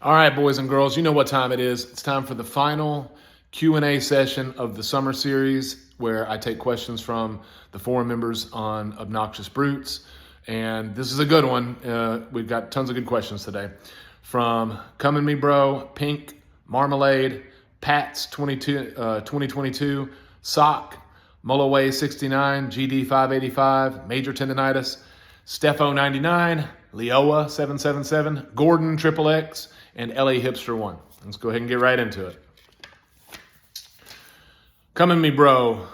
All right, boys and girls, you know what time it is. It's time for the final Q&A session of the summer series where I take questions from the forum members on obnoxious brutes. And this is a good one. We've got tons of good questions today. From Come and Me Bro, Pink, Marmalade, Pats 2022, Sock, Mulloway 69, GD 585, Major Tendonitis, Stefo 99, Leoa 777, Gordon Triple X, and LA Hipster 1. Let's go ahead and get right into it. Come and Me Bro.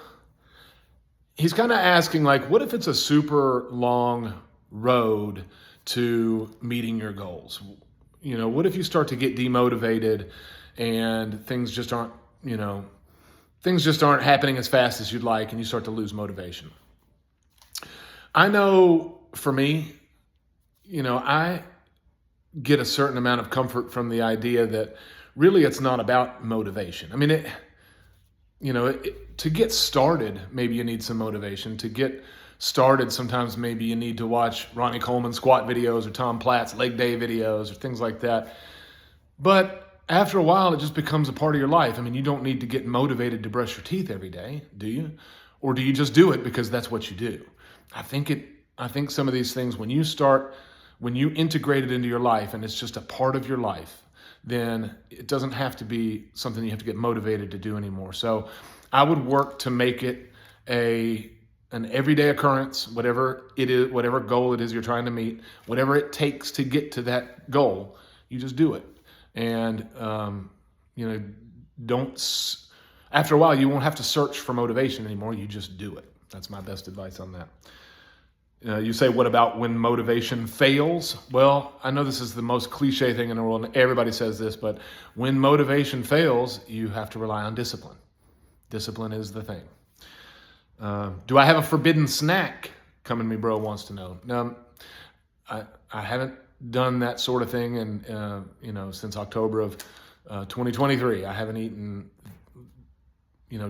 He's kind of asking, like, what if it's a super long road to meeting your goals? You know, what if you start to get demotivated and things just aren't happening as fast as you'd like and you start to lose motivation? I know for me, I get a certain amount of comfort from the idea that really it's not about motivation. I mean, to get started, maybe you need some motivation. To get started, sometimes maybe you need to watch Ronnie Coleman squat videos or Tom Platt's leg day videos or things like that. But after a while, it just becomes a part of your life. I mean, you don't need to get motivated to brush your teeth every day, do you? Or do you just do it because that's what you do? I think some of these things, when you integrate it into your life and it's just a part of your life, then it doesn't have to be something you have to get motivated to do anymore. So I would work to make it an everyday occurrence, whatever it is, whatever goal it is you're trying to meet, whatever it takes to get to that goal, you just do it. And, after a while, you won't have to search for motivation anymore. You just do it. That's my best advice on that. You say, what about when motivation fails? Well, I know this is the most cliche thing in the world, and everybody says this, but when motivation fails, you have to rely on discipline. Discipline is the thing. Do I have a forbidden snack? Come and Me Bro wants to know. No, I haven't done that sort of thing, and since October of 2023, I haven't eaten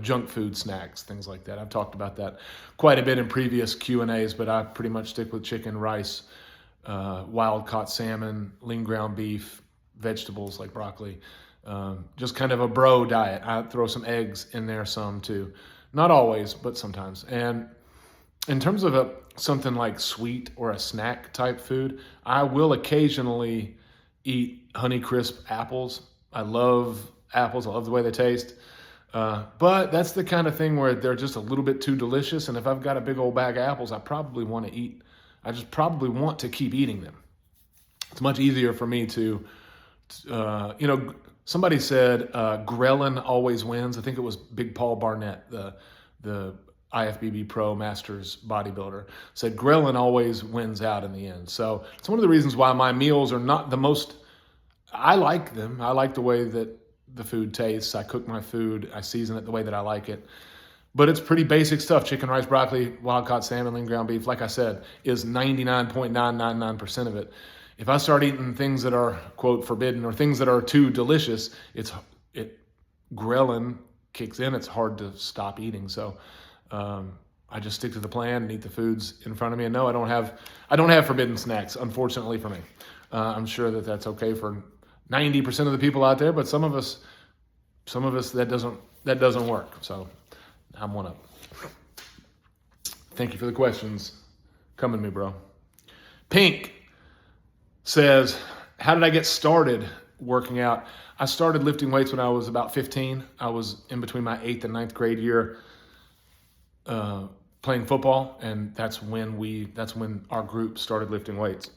junk food snacks, things like that. I've talked about that quite a bit in previous Q&As, but I pretty much stick with chicken, rice, wild caught salmon, lean ground beef, vegetables like broccoli. Just kind of a bro diet. I throw some eggs in there some too. Not always, but sometimes. And in terms of something like sweet or a snack type food, I will occasionally eat Honeycrisp apples. I love apples. I love the way they taste. But that's the kind of thing where they're just a little bit too delicious. And if I've got a big old bag of apples, I just probably want to keep eating them. It's much easier for me to, somebody said, ghrelin always wins. I think it was Big Paul Barnett, the IFBB Pro Masters bodybuilder, said ghrelin always wins out in the end. So it's one of the reasons why my meals are not the most, I like them. I like the way that the food tastes. I cook my food. I season it the way that I like it. But it's pretty basic stuff. Chicken, rice, broccoli, wild caught salmon, lean ground beef, like I said, is 99.999% of it. If I start eating things that are, quote, forbidden or things that are too delicious, ghrelin kicks in. It's hard to stop eating. So I just stick to the plan and eat the foods in front of me. And no, I don't have forbidden snacks, unfortunately for me. I'm sure that that's okay for 90% of the people out there, but some of us that doesn't work. So I'm one up. Thank you for the questions. Come at me, bro. Pink says, how did I get started working out? I started lifting weights when I was about 15. I was in between my 8th and 9th grade year playing football, and that's when our group started lifting weights.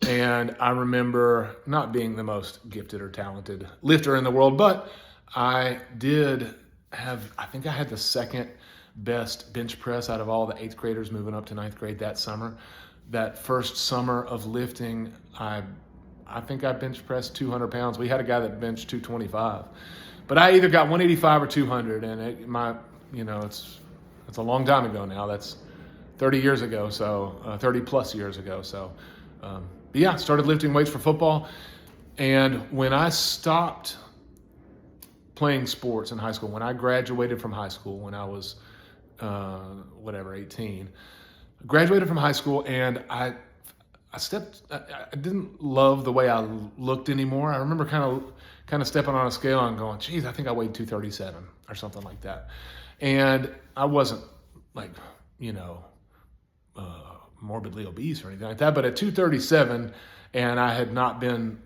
And I remember not being the most gifted or talented lifter in the world, but I think I had the second best bench press out of all the 8th graders moving up to 9th grade that summer. That first summer of lifting, I think I bench pressed 200 pounds. We had a guy that benched 225, but I either got 185 or 200, and it's a long time ago now. That's 30 years ago, so 30 plus years ago. So. But yeah, started lifting weights for football. And when I stopped playing sports in high school, when I graduated from high school, when I was, 18, graduated from high school, and I didn't love the way I looked anymore. I remember kind of stepping on a scale and going, geez, I think I weighed 237 or something like that. And I wasn't like, you know, morbidly obese or anything like that. But at 237, and I had not been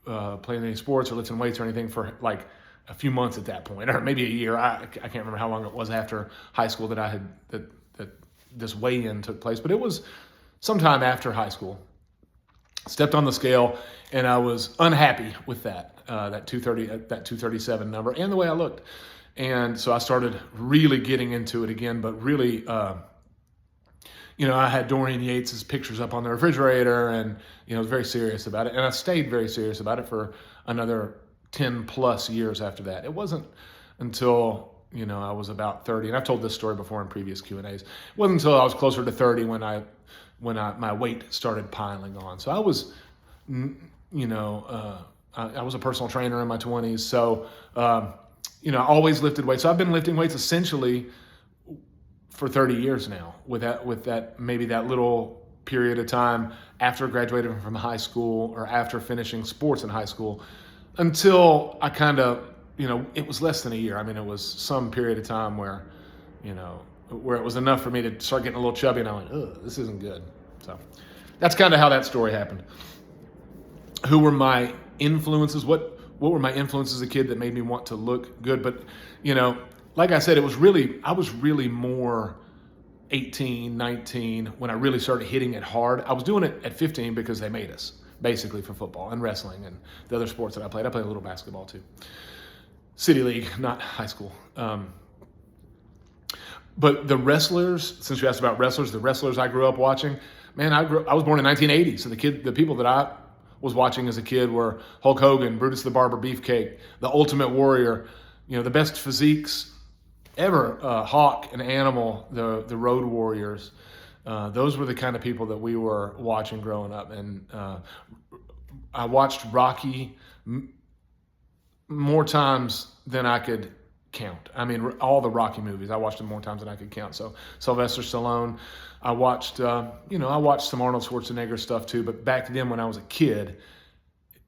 playing any sports or lifting weights or anything for like a few months at that point, or maybe a year. I can't remember how long it was after high school that this weigh-in took place, but it was sometime after high school. Stepped on the scale, and I was unhappy with that 237 number and the way I looked. And so I started really getting into it again, but really, I had Dorian Yates's pictures up on the refrigerator, and, was very serious about it. And I stayed very serious about it for another 10 plus years after that. It wasn't until, I was about 30, and I've told this story before in previous Q&As. It wasn't until I was closer to 30 when my weight started piling on. So I was, I was a personal trainer in my 20s. So, I always lifted weights. So I've been lifting weights essentially for 30 years now, with that maybe that little period of time after graduating from high school or after finishing sports in high school, until I kind of, it was less than a year. I mean, it was some period of time where it was enough for me to start getting a little chubby, and I went, ugh, this isn't good. So that's kind of how that story happened. Who were my influences? What were my influences as a kid that made me want to look good? But, like I said, I was really more 18, 19 when I really started hitting it hard. I was doing it at 15 because they made us, basically, for football and wrestling and the other sports that I played. I played a little basketball too. City league, not high school. But the wrestlers, since you asked about wrestlers, the wrestlers I grew up watching, man, I was born in 1980. So the people that I was watching as a kid were Hulk Hogan, Brutus the Barber Beefcake, the Ultimate Warrior, the best physiques ever, Hawk and Animal, the Road Warriors. Those were the kind of people that we were watching growing up. And I watched Rocky more times than I could count. I mean, all the Rocky movies, I watched them more times than I could count. So Sylvester Stallone, I watched some Arnold Schwarzenegger stuff too, but back then when I was a kid,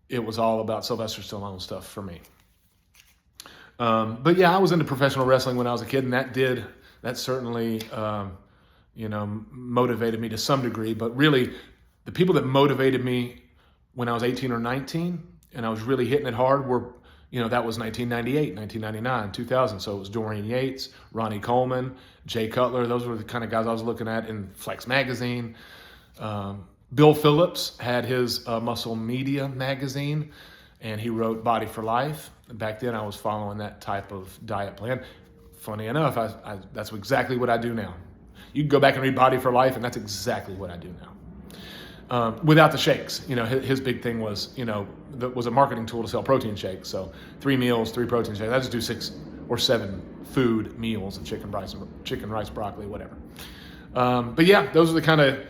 it was all about Sylvester Stallone stuff for me. But yeah, I was into professional wrestling when I was a kid, and that certainly, motivated me to some degree. But really, the people that motivated me when I was 18 or 19, and I was really hitting it hard, were, that was 1998, 1999, 2000. So it was Dorian Yates, Ronnie Coleman, Jay Cutler. Those were the kind of guys I was looking at in Flex magazine. Bill Phillips had his Muscle Media magazine, and he wrote Body for Life. Back then, I was following that type of diet plan. Funny enough, that's exactly what I do now. You can go back and read Body for Life, and that's exactly what I do now. Without the shakes, his big thing was, that was a marketing tool to sell protein shakes. So 3 meals, 3 protein shakes. I just do 6 or 7 food meals of chicken, rice, broccoli, whatever. But yeah, those are the kind of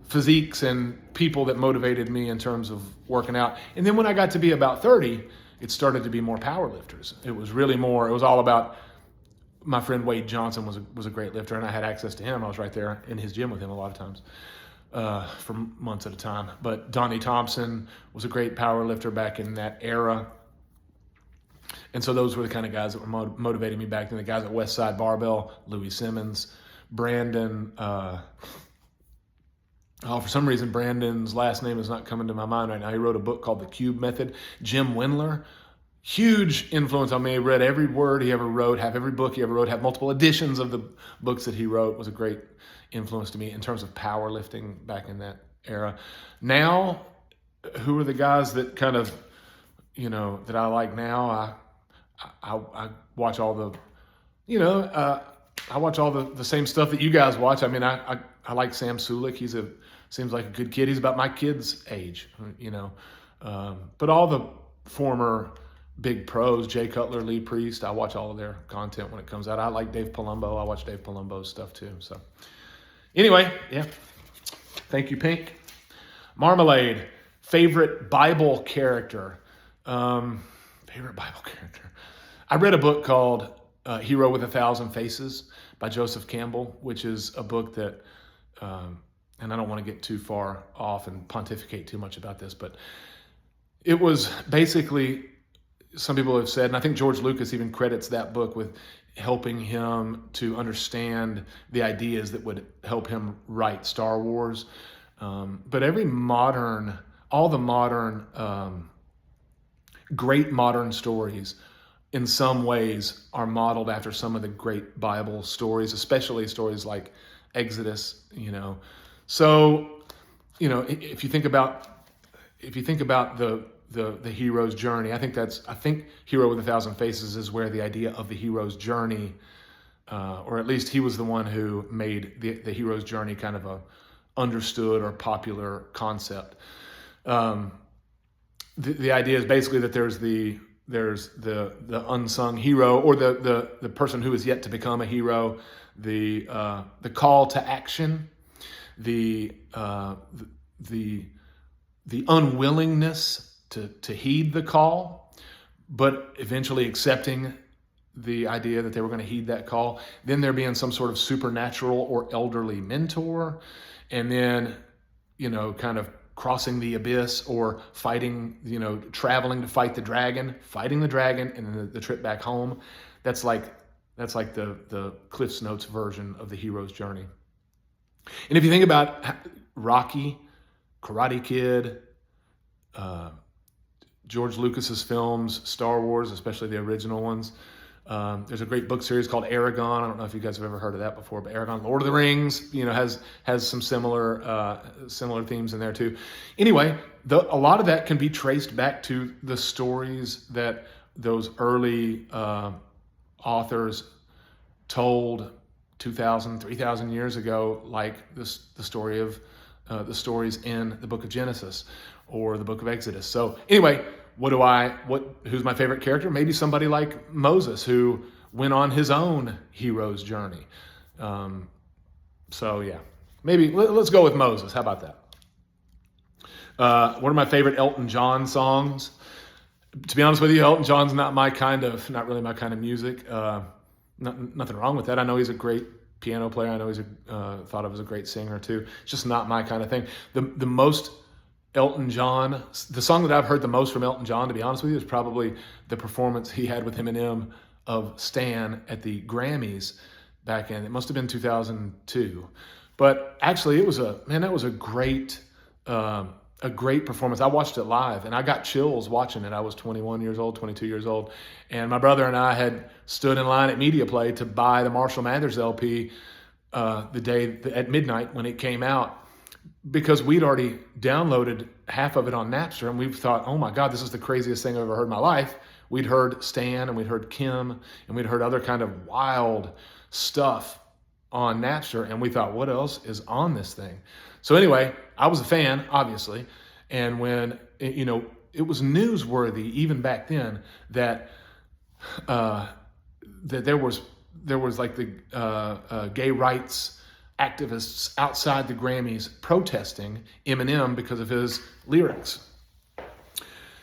physiques and people that motivated me in terms of working out. And then when I got to be about 30, it started to be more power lifters. It was all about, my friend Wade Johnson was a great lifter, and I had access to him. I was right there in his gym with him a lot of times. For months at a time. But Donnie Thompson was a great power lifter back in that era. And so those were the kind of guys that were motivating me back then. The guys at Westside Barbell, Louis Simmons, Brandon. For some reason, Brandon's last name is not coming to my mind right now. He wrote a book called The Cube Method. Jim Wendler, huge influence on me. I read every word he ever wrote, have every book he ever wrote, have multiple editions of the books that he wrote. Was a great influence to me in terms of powerlifting back in that era. Now, who are the guys that kind of, that I like now? I watch all the, I watch all the same stuff that you guys watch. I mean, I like Sam Sulik. Seems like a good kid. He's about my kid's age, but all the former big pros, Jay Cutler, Lee Priest, I watch all of their content when it comes out. I like Dave Palumbo. I watch Dave Palumbo's stuff too. So anyway, yeah. Thank you, Pink. Marmalade, favorite Bible character. Favorite Bible character. I read a book called Hero with 1,000 Faces by Joseph Campbell, which is a book that and I don't want to get too far off and pontificate too much about this, but it was basically, some people have said, and I think George Lucas even credits that book with helping him to understand the ideas that would help him write Star Wars. But all the modern, great modern stories in some ways are modeled after some of the great Bible stories, especially stories like Exodus, So, if you think about the hero's journey, I think Hero with a Thousand Faces is where the idea of the hero's journey, or at least he was the one who made the hero's journey kind of a understood or popular concept. The idea is basically that there's the unsung hero, or the person who is yet to become a hero, the call to action, the unwillingness to heed the call, but eventually accepting the idea that they were going to heed that call. Then there being some sort of supernatural or elderly mentor, and then kind of crossing the abyss, or fighting, traveling to fight the dragon, fighting the dragon, and then the trip back home. That's like the Cliff's Notes version of the hero's journey. And if you think about Rocky, Karate Kid, George Lucas's films, Star Wars, especially the original ones. There's a great book series called Aragon. I don't know if you guys have ever heard of that before, but Aragon, Lord of the Rings, has some similar themes in there too. Anyway, a lot of that can be traced back to the stories that those early authors told 2,000, 3,000 years ago, like the story of the stories in the book of Genesis or the book of Exodus. So anyway, who's my favorite character? Maybe somebody like Moses, who went on his own hero's journey. So yeah, maybe let's go with Moses. How about that? One of my favorite Elton John songs. To be honest with you, Elton John's not really my kind of music. Nothing wrong with that. I know he's a great piano player. I know he's thought of as a great singer too. It's just not my kind of thing. The most Elton John, the song that I've heard the most from Elton John, to be honest with you, is probably the performance he had with Eminem of Stan at the Grammys back in, it must have been 2002. But actually that was a great performance. I watched it live and I got chills watching it. I was 21 years old, 22 years old. And my brother and I had stood in line at Media Play to buy the Marshall Mathers LP the day at midnight when it came out, because we'd already downloaded half of it on Napster, and we thought, oh my God, this is the craziest thing I've ever heard in my life. We'd heard Stan, and we'd heard Kim, and we'd heard other kind of wild stuff on Napster, and we thought, what else is on this thing? So anyway, I was a fan, obviously, and when, it was newsworthy even back then that there was like the gay rights activists outside the Grammys protesting Eminem because of his lyrics.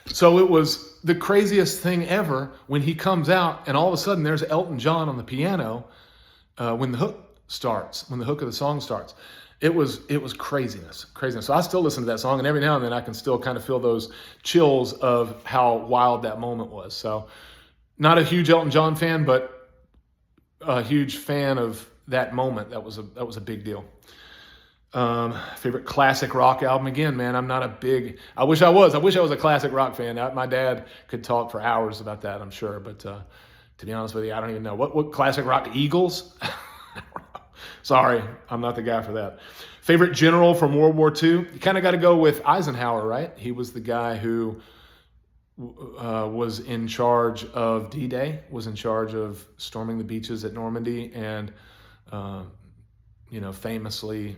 So it was the craziest thing ever when he comes out and all of a sudden there's Elton John on the piano when the hook of the song starts. It was craziness. So I still listen to that song, and every now and then I can still kind of feel those chills of how wild that moment was. So not a huge Elton John fan, but a huge fan of that moment. That was a big deal. Favorite classic rock album? Again, man, I'm not a big, I wish I was a classic rock fan. My dad could talk for hours about that, I'm sure. But to be honest with you, I don't even know. What classic rock? Eagles? Sorry, I'm not the guy for that. Favorite general from World War II? You kind of got to go with Eisenhower, right? He was the guy who was in charge of D-Day, was in charge of storming the beaches at Normandy, and famously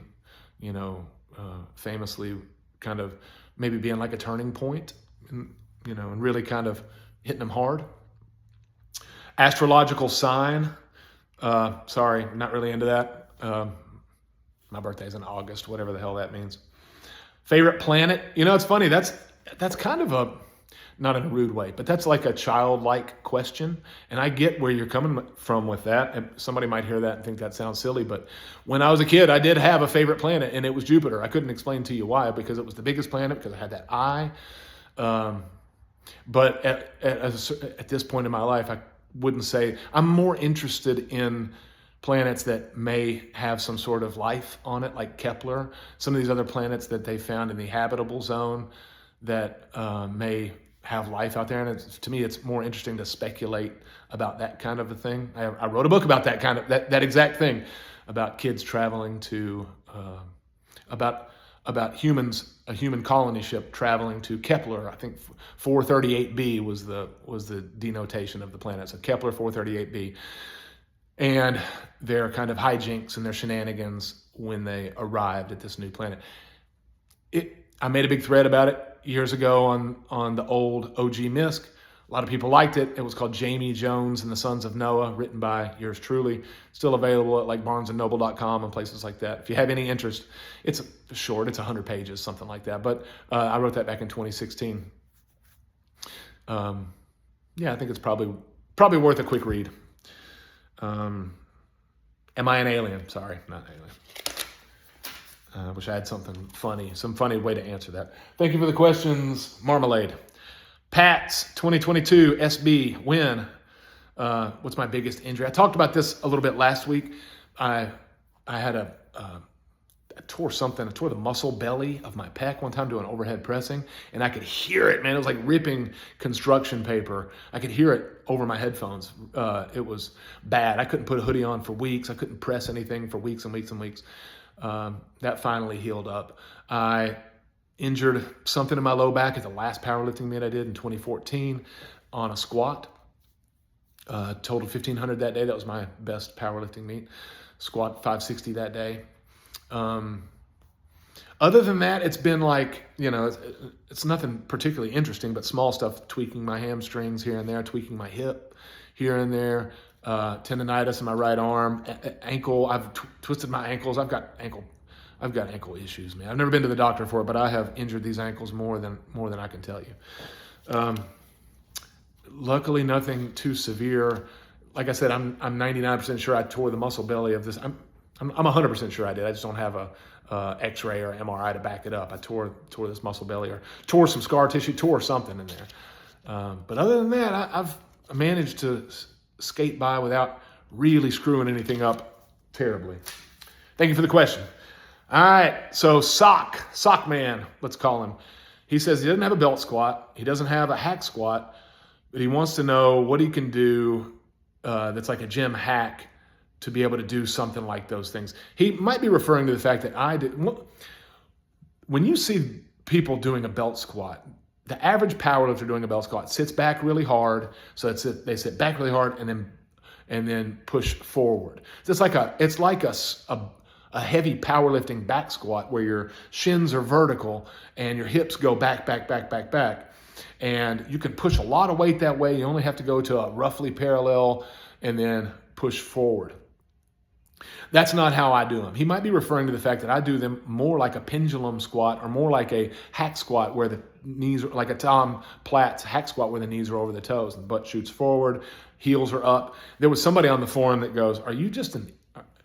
kind of maybe being like a turning point, and really kind of hitting them hard. Astrological sign. Sorry, not really into that. My birthday's in August, whatever the hell that means. Favorite planet? It's funny. That's kind of not in a rude way, but that's like a childlike question. And I get where you're coming from with that. And somebody might hear that and think that sounds silly, but when I was a kid, I did have a favorite planet, and it was Jupiter. I couldn't explain to you why, because it was the biggest planet, because I had that eye. But at this point in my life, I wouldn't say, I'm more interested in planets that may have some sort of life on it, like Kepler, some of these other planets that they found in the habitable zone that may have life out there. And to me, it's more interesting to speculate about that kind of a thing. I wrote a book about that kind of, that exact thing, about kids traveling to, about humans, a human colony ship traveling to Kepler. I think 438b was the denotation of the planet. So Kepler 438b. And their kind of hijinks and their shenanigans when they arrived at this new planet. I made a big thread about it years ago on the old OG MISC. A lot of people liked it. It was called Jamie Jones and the Sons of Noah, written by yours truly. Still available at like barnesandnoble.com and places like that. If you have any interest, it's short. It's 100 pages, something like that. But I wrote that back in 2016. I think it's probably worth a quick read. Am I an alien? Sorry, not an alien. I wish I had some funny way to answer that. Thank you for the questions, Marmalade. Pats, 2022, SB, win. What's my biggest injury? I talked about this a little bit last week. I had I tore the muscle belly of my pec one time doing overhead pressing, and I could hear it, man. It was like ripping construction paper. I could hear it over my headphones. It was bad. I couldn't put a hoodie on for weeks. I couldn't press anything for weeks and weeks and weeks. That finally healed up. I injured something in my low back at the last powerlifting meet I did in 2014 on a squat. Total 1,500 that day. That was my best powerlifting meet. Squat 560 that day. Other than that, it's been like, it's nothing particularly interesting, but small stuff, tweaking my hamstrings here and there, tweaking my hip here and there, tendonitis in my right arm, ankle. I've twisted my ankles. I've got ankle issues, man. I've never been to the doctor for it, but I have injured these ankles more than I can tell you. Luckily, nothing too severe. Like I said, I'm 99% sure I tore the muscle belly of this. I'm 100% sure I did. I just don't have a X-ray or MRI to back it up. I tore this muscle belly, or tore some scar tissue, tore something in there. But other than that, I've managed to skate by without really screwing anything up terribly. Thank you for the question. All right, so Sock Man, let's call him. He says he doesn't have a belt squat. He doesn't have a hack squat, but he wants to know what he can do that's like a gym hack to be able to do something like those things. He might be referring to the fact that I did. When you see people doing a belt squat, the average powerlifter doing a belt squat sits back really hard. So they sit back really hard and then push forward. So it's like a heavy powerlifting back squat where your shins are vertical and your hips go back. And you can push a lot of weight that way. You only have to go to a roughly parallel and then push forward. That's not how I do them. He might be referring to the fact that I do them more like a pendulum squat or more like a hack squat where the knees are like a Tom Platz hack squat where the knees are over the toes and the butt shoots forward, heels are up. There was somebody on the forum that goes,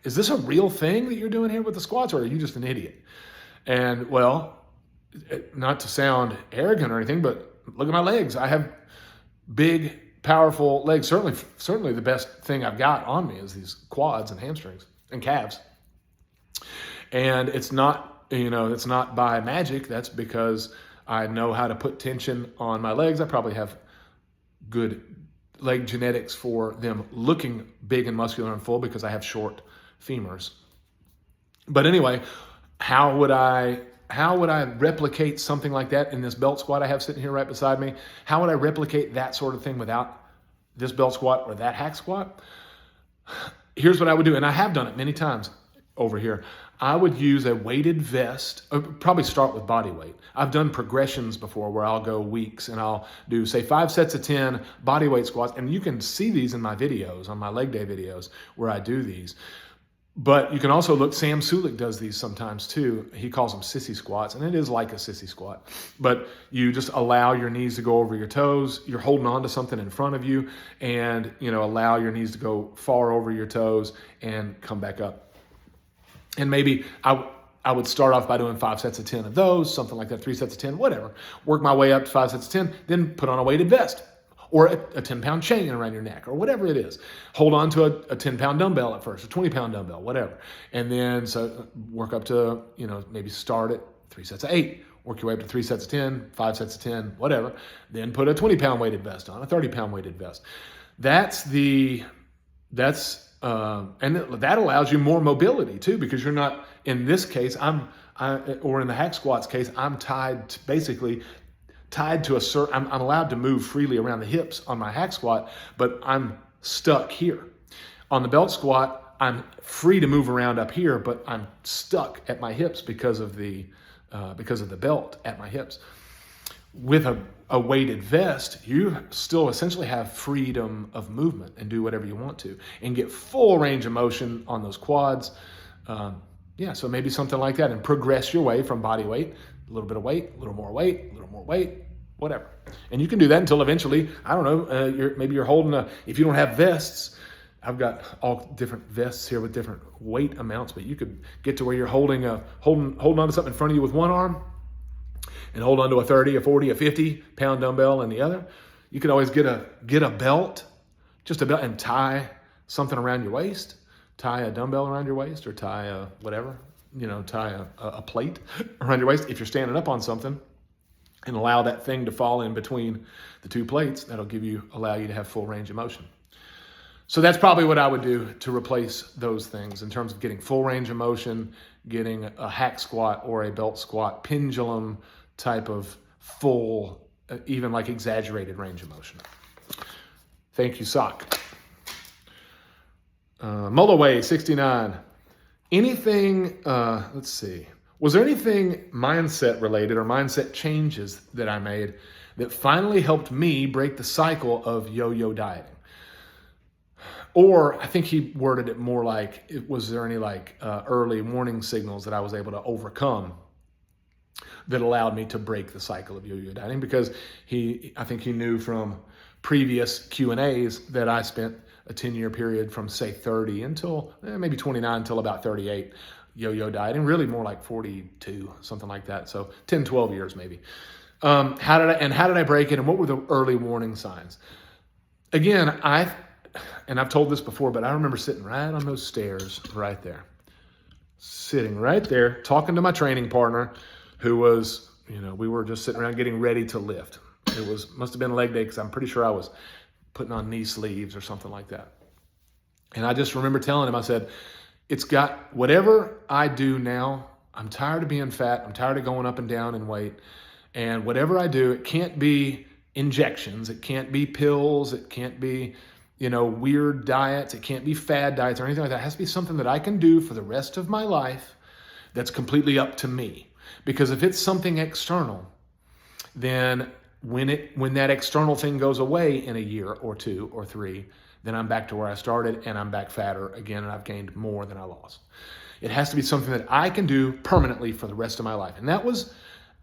is this a real thing that you're doing here with the squats, or are you just an idiot? And well, not to sound arrogant or anything, but look at my legs. I have big, powerful legs. Certainly the best thing I've got on me is these quads and hamstrings and calves. And it's not by magic. That's because I know how to put tension on my legs. I probably have good leg genetics for them looking big and muscular and full because I have short femurs. But anyway, how would I replicate something like that in this belt squat I have sitting here right beside me? How would I replicate that sort of thing without this belt squat or that hack squat? Here's what I would do, and I have done it many times over here. I would use a weighted vest, probably start with body weight. I've done progressions before where I'll go weeks and I'll do, say, 5 sets of 10 body weight squats, and you can see these in my videos, on my leg day videos, where I do these. But you can also look, Sam Sulik does these sometimes too. He calls them sissy squats, and it is like a sissy squat. But you just allow your knees to go over your toes. You're holding on to something in front of you, and allow your knees to go far over your toes and come back up. And maybe I would start off by doing 5 sets of 10 of those, something like that, 3 sets of 10, whatever. Work my way up to 5 sets of 10, then put on a weighted vest or a 10-pound chain around your neck or whatever it is. Hold on to a 10-pound dumbbell at first, a 20-pound dumbbell, whatever. And then so work up to, maybe start at 3 sets of 8, work your way up to 3 sets of 10, 5 sets of 10, whatever. Then put a 20-pound weighted vest on, a 30-pound weighted vest. And that allows you more mobility too, because you're not, in this case, or in the hack squats case, I'm tied to a certain, I'm allowed to move freely around the hips on my hack squat, but I'm stuck here. On the belt squat, I'm free to move around up here, but I'm stuck at my hips because of the belt at my hips. With a weighted vest, you still essentially have freedom of movement and do whatever you want to and get full range of motion on those quads. So maybe something like that, and progress your way from body weight, a little bit of weight, a little more weight, a little more weight, whatever. And you can do that until eventually, I don't know, maybe you're holding if you don't have vests, I've got all different vests here with different weight amounts, but you could get to where you're holding on to something in front of you with one arm and hold on to a 30, a 40, a 50-pound dumbbell in the other. You could always get a belt, just a belt, and tie something around your waist. Tie a dumbbell around your waist, or tie a whatever, tie a plate around your waist if you're standing up on something, and allow that thing to fall in between the two plates. That'll allow you to have full range of motion. So that's probably what I would do to replace those things in terms of getting full range of motion, getting a hack squat or a belt squat, pendulum type of full, even like exaggerated range of motion. Thank you, sock. Mulloway 69. Anything, let's see. Was there anything mindset related or mindset changes that I made that finally helped me break the cycle of yo-yo dieting? Or I think he worded it more like, was there any early warning signals that I was able to overcome that allowed me to break the cycle of yo-yo dieting? Because I think he knew from previous Q&As that I spent a 10-year period from say 30 until maybe 29 until about 38 yo-yo dieting, really more like 42, something like that. So 10, 12 years maybe. How did I break it, and what were the early warning signs? Again, I've told this before, but I remember sitting right on those stairs right there, sitting right there, talking to my training partner who was, we were just sitting around getting ready to lift. Must have been leg day because I'm pretty sure I was putting on knee sleeves or something like that. And I just remember telling him, I said, whatever I do now, I'm tired of being fat. I'm tired of going up and down in weight. And whatever I do, it can't be injections. It can't be pills. It can't be, weird diets. It can't be fad diets or anything like that. It has to be something that I can do for the rest of my life that's completely up to me. Because if it's something external, then when that external thing goes away in a year or 2 or 3, then I'm back to where I started and I'm back fatter again, and I've gained more than I lost. It has to be something that I can do permanently for the rest of my life. And that was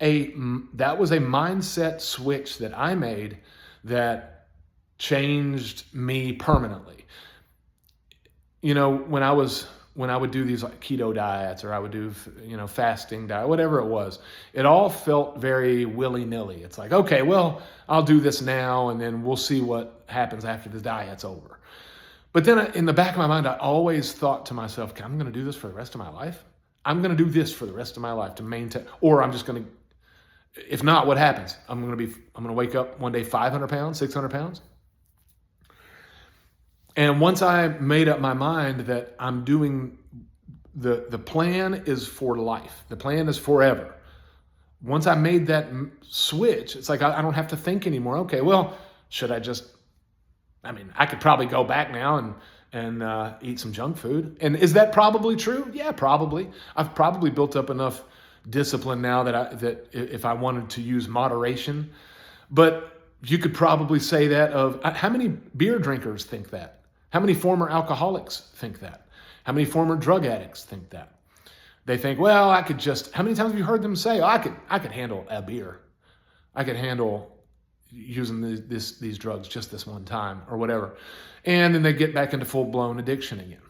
a mindset switch that I made that changed me permanently. When I would do these like keto diets, or I would do, fasting diet, whatever it was, it all felt very willy-nilly. It's like, okay, well, I'll do this now and then we'll see what happens after the diet's over. But then in the back of my mind, I always thought to myself, okay, I'm going to do this for the rest of my life. I'm going to do this for the rest of my life to maintain, or I'm just going to, if not, what happens? I'm going to wake up one day 500 pounds, 600 pounds. And once I made up my mind that I'm doing, the plan is for life. The plan is forever. Once I made that switch, it's like I don't have to think anymore. Okay, well, should I just, I could probably go back now and eat some junk food. And is that probably true? Yeah, probably. I've probably built up enough discipline now that if I wanted to use moderation. But you could probably say that of, how many beer drinkers think that? How many former alcoholics think that? How many former drug addicts think that? They think, well, how many times have you heard them say, oh, I could handle a beer. I could handle using these drugs just this one time or whatever. And then they get back into full-blown addiction again.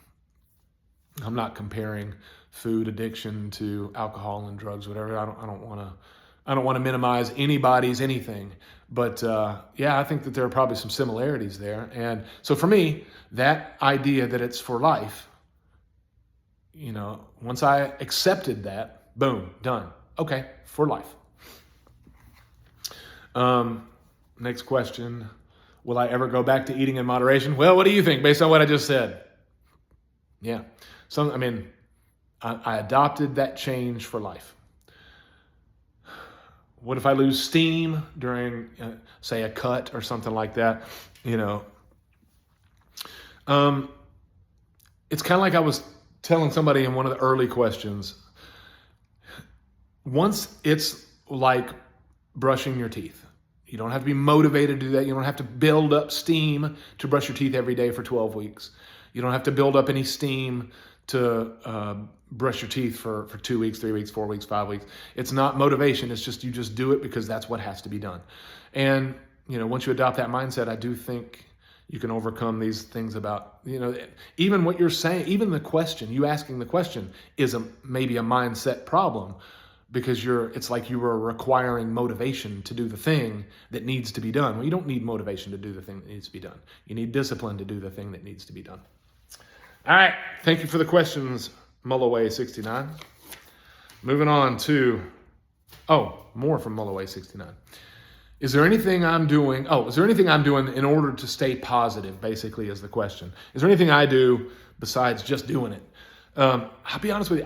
I'm not comparing food addiction to alcohol and drugs, whatever. I don't want to minimize anybody's anything, but yeah, I think that there are probably some similarities there. And so for me, that idea that it's for life, once I accepted that, boom, done. Okay, for life. Next question. Will I ever go back to eating in moderation? Well, what do you think based on what I just said? Yeah. I adopted that change for life. What if I lose steam during, say, a cut or something like that? It's kind of like I was telling somebody in one of the early questions. Once it's like brushing your teeth. You don't have to be motivated to do that. You don't have to build up steam to brush your teeth every day for 12 weeks. You don't have to build up any steam to brush your teeth for 2 weeks, 3 weeks, 4 weeks, 5 weeks. It's not motivation. It's just you just do it because that's what has to be done. And, once you adopt that mindset, I do think you can overcome these things about, even what you're saying, even the question, you asking the question is maybe a mindset problem. Because it's like you were requiring motivation to do the thing that needs to be done. Well, you don't need motivation to do the thing that needs to be done. You need discipline to do the thing that needs to be done. All right. Thank you for the questions, Mulloway69. Moving on to, more from Mulloway69. Is there anything I'm doing in order to stay positive, basically, is the question. Is there anything I do besides just doing it? I'll be honest with you,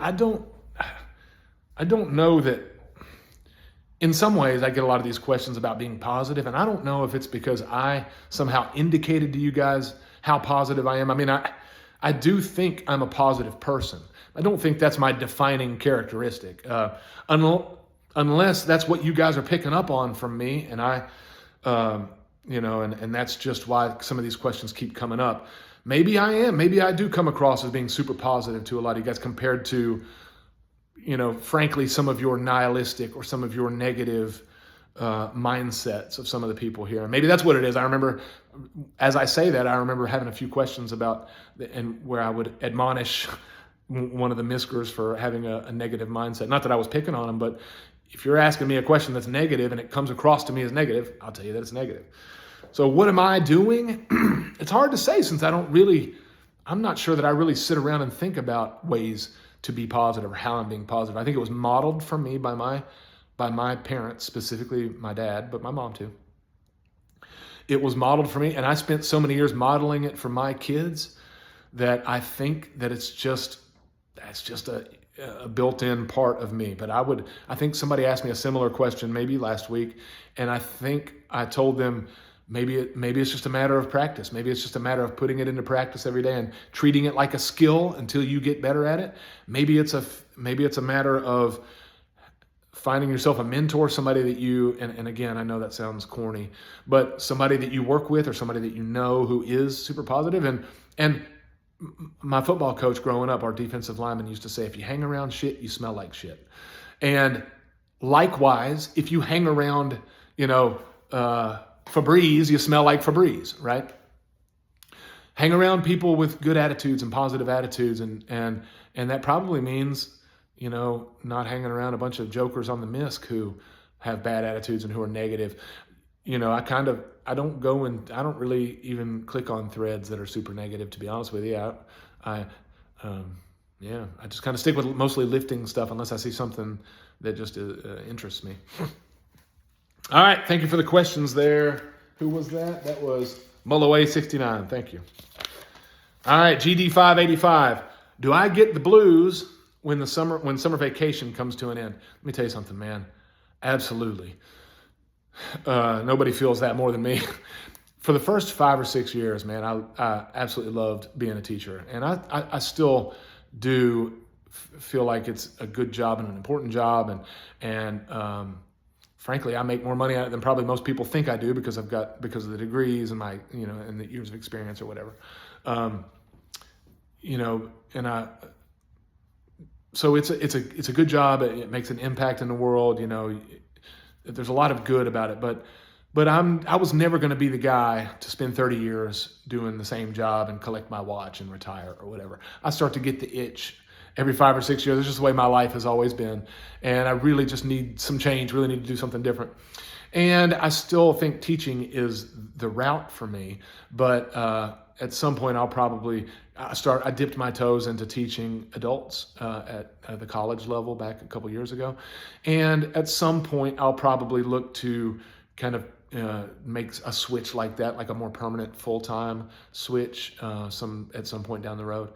I don't know that. In some ways, I get a lot of these questions about being positive, and I don't know if it's because I somehow indicated to you guys how positive I am. I do think I'm a positive person. I don't think that's my defining characteristic, unless that's what you guys are picking up on from me, and and that's just why some of these questions keep coming up. Maybe I am. Maybe I do come across as being super positive to a lot of you guys compared to, frankly, some of your nihilistic or some of your negative mindsets of some of the people here. And maybe that's what it is. I remember, as I say that, I remember having a few questions about, and where I would admonish one of the Miskers for having a negative mindset. Not that I was picking on them, but if you're asking me a question that's negative and it comes across to me as negative, I'll tell you that it's negative. So what am I doing? It's hard to say since I'm not sure that I really sit around and think about ways to be positive or how I'm being positive. I think it was modeled for me by my parents, specifically my dad, but my mom too. It was modeled for me, and I spent so many years modeling it for my kids that I think that that's just a built-in part of me. But I think somebody asked me a similar question maybe last week, and I think I told them maybe it's just a matter of practice. Maybe it's just a matter of putting it into practice every day and treating it like a skill until you get better at it. Maybe it's a matter of finding yourself a mentor, somebody that and again, I know that sounds corny, but somebody that you work with or somebody that you know who is super positive. And my football coach growing up, our defensive lineman used to say, if you hang around shit, you smell like shit. And likewise, if you hang around, Febreze, you smell like Febreze, right? Hang around people with good attitudes and positive attitudes, and that probably means, not hanging around a bunch of jokers on the misc who have bad attitudes and who are negative. I don't really even click on threads that are super negative, to be honest with you. I just kind of stick with mostly lifting stuff unless I see something that just interests me. All right, thank you for the questions there. Who was that? That was Mulloway69. Thank you. All right, GD585. Do I get the blues when summer vacation comes to an end? Let me tell you something, man. Absolutely. Nobody feels that more than me. For the first 5 or 6 years, man, I absolutely loved being a teacher, and I still do feel like it's a good job and an important job, and frankly, I make more money at it than probably most people think I do because of the degrees and my, and the years of experience or whatever. and so it's a good job. It makes an impact in the world. There's a lot of good about it, but I was never going to be the guy to spend 30 years doing the same job and collect my watch and retire or whatever. I start to get the itch every 5 or 6 years. That's just the way my life has always been. And I really just need some change, really need to do something different. And I still think teaching is the route for me. But at some point, I dipped my toes into teaching adults at the college level back a couple years ago. And at some point, I'll probably look to kind of make a switch like that, like a more permanent full-time switch at some point down the road,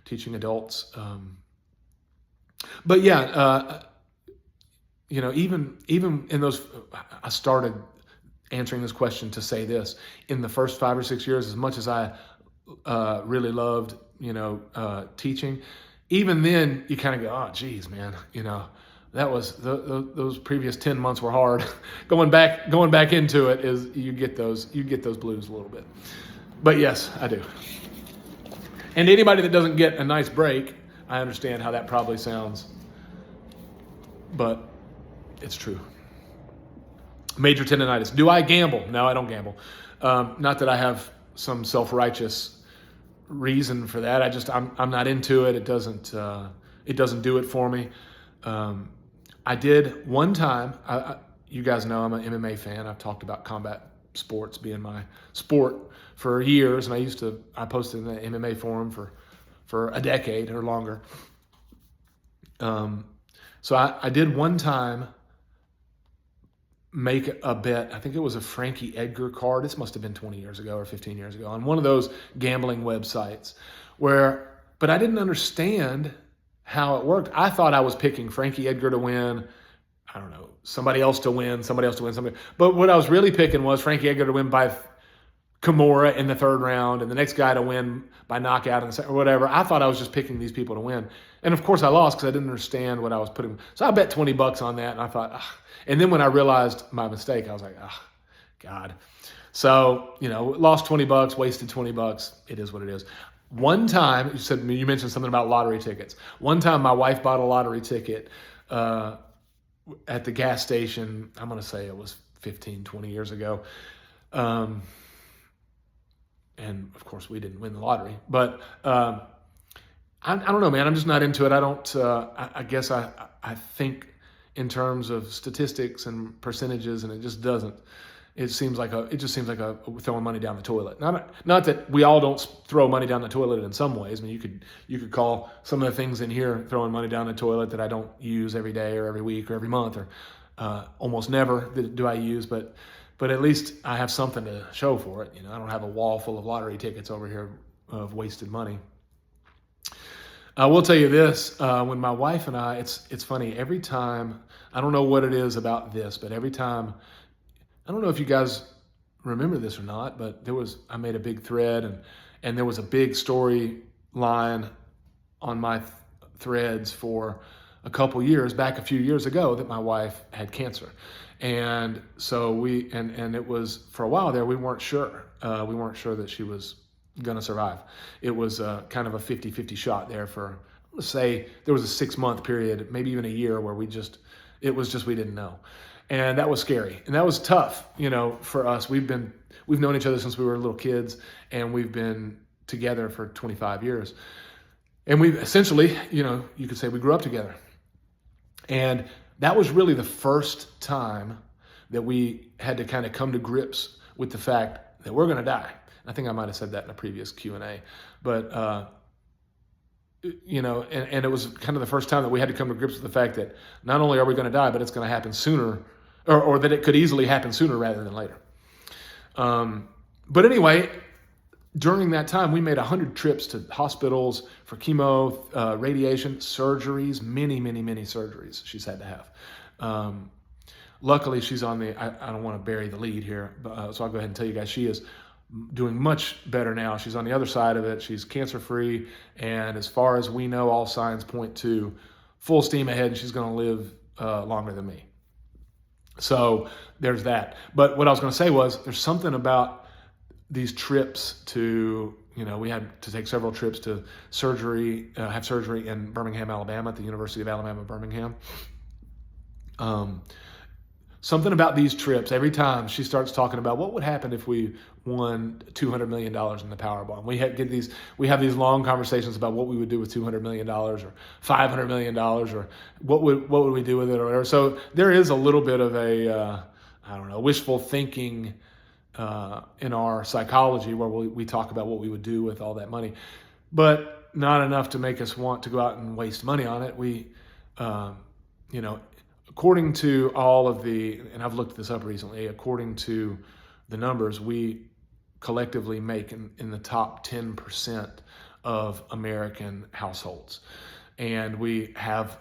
teaching adults. But yeah, even in those, I started answering this question to say this: in the first 5 or 6 years, as much as I really loved, teaching, even then you kind of go, oh, geez, man, that was those previous 10 months were hard. going back into it is you get those blues a little bit. But yes, I do. And anybody that doesn't get a nice break, I understand how that probably sounds, but it's true. Major tendonitis. Do I gamble? No, I don't gamble. Not that I have some self-righteous reason for that. I'm not into it. It doesn't do it for me. I did one time. You guys know I'm an MMA fan. I've talked about combat sports being my sport for years, and I posted in the MMA forum for a decade or longer. So I did one time make a bet. I think it was a Frankie Edgar card. This must have been 20 years ago or 15 years ago on one of those gambling websites but I didn't understand how it worked. I thought I was picking Frankie Edgar to win. I don't know, somebody else to win. But what I was really picking was Frankie Edgar to win by Kimura in the third round and the next guy to win by knockout in the second, or whatever. I thought I was just picking these people to win. And of course I lost because I didn't understand what I was putting. So I bet $20 on that, and I thought, and then when I realized my mistake, I was like, God. So, lost $20, wasted $20. It is what it is. One time, you mentioned something about lottery tickets. One time my wife bought a lottery ticket at the gas station. I'm going to say it was 15, 20 years ago. And of course we didn't win the lottery, but I don't know, man. I'm just not into it. I don't, I guess I think in terms of statistics and percentages, and it just seems like a throwing money down the toilet. Not that we all don't throw money down the toilet in some ways. I mean, you could call some of the things in here throwing money down the toilet that I don't use every day or every week or every month or almost never do I use, but at least I have something to show for it. I don't have a wall full of lottery tickets over here of wasted money. I will tell you this, when my wife and I, it's funny, every time, I don't know what it is about this, but every time, I don't know if you guys remember this or not, but I made a big thread and there was a big story line on my threads for a couple years, back a few years ago, that my wife had cancer. And so it was, for a while there, we weren't sure. We weren't sure that she was going to survive. It was kind of a 50-50 shot there for, let's say, there was a 6-month period, maybe even a year, where we didn't know. And that was scary. And that was tough, for us. We've known each other since we were little kids, and we've been together for 25 years. And we essentially, you could say we grew up together. And that was really the first time that we had to kind of come to grips with the fact that we're going to die. I think I might have said that in a previous Q&A, but, and it was kind of the first time that we had to come to grips with the fact that not only are we going to die, but it's going to happen sooner, or that it could easily happen sooner rather than later. But anyway, during that time, we made 100 trips to hospitals for chemo, radiation, surgeries, many, many, many surgeries she's had to have. Luckily, she's on I don't want to bury the lead here, so I'll go ahead and tell you guys, she is doing much better now. She's on the other side of it. She's cancer-free, and as far as we know, all signs point to full steam ahead, and she's going to live longer than me. So there's that. But what I was going to say was, there's something about these trips to we had to take several trips to have surgery in Birmingham, Alabama, at the University of Alabama, Birmingham. Something about these trips, every time she starts talking about what would happen if we won $200 million in the Powerball. And we have these long conversations about what we would do with $200 million or $500 million or what would we do with it or whatever. So there is a little bit of a, wishful thinking in our psychology where we talk about what we would do with all that money, but not enough to make us want to go out and waste money on it. We, according to all of and I've looked this up recently, according to the numbers, we collectively make in the top 10% of American households. And we have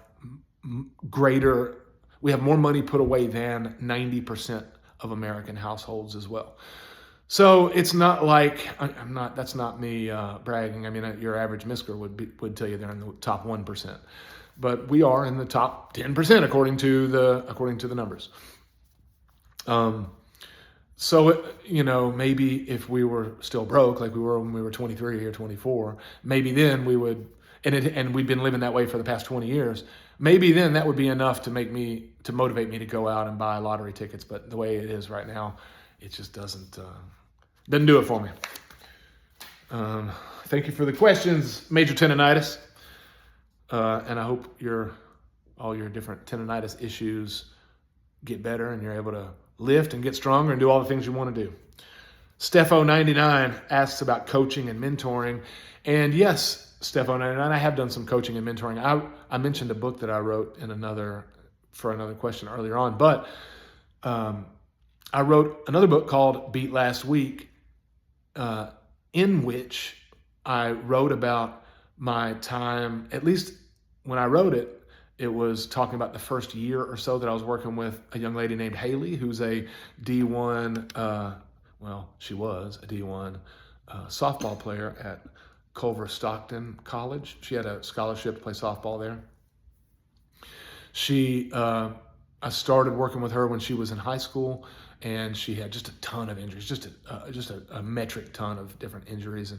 more money put away than 90% of American households as well. So it's not like, that's not me bragging. I mean, your average MISCR would tell you they're in the top 1%. But we are in the top 10% according to the numbers. So maybe if we were still broke, like we were when we were 23 or 24, maybe then we would, and we've been living that way for the past 20 years. Maybe then that would be enough to motivate me to go out and buy lottery tickets. But the way it is right now, it just doesn't do it for me. Thank you for the questions, Major Tendonitis. And I hope all your different tendonitis issues get better and you're able to lift and get stronger and do all the things you want to do. Stepho99 asks about coaching and mentoring. And yes, Stepho99, I have done some coaching and mentoring. I mentioned a book that I wrote for another question earlier on, but I wrote another book called Beat Last Week, in which I wrote about my time, at least when I wrote it, it was talking about the first year or so that I was working with a young lady named Haley, who's a D1, she was a D1 softball player at Culver Stockton College. She had a scholarship to play softball there. I started working with her when she was in high school, and she had just a ton of injuries, just a metric ton of different injuries,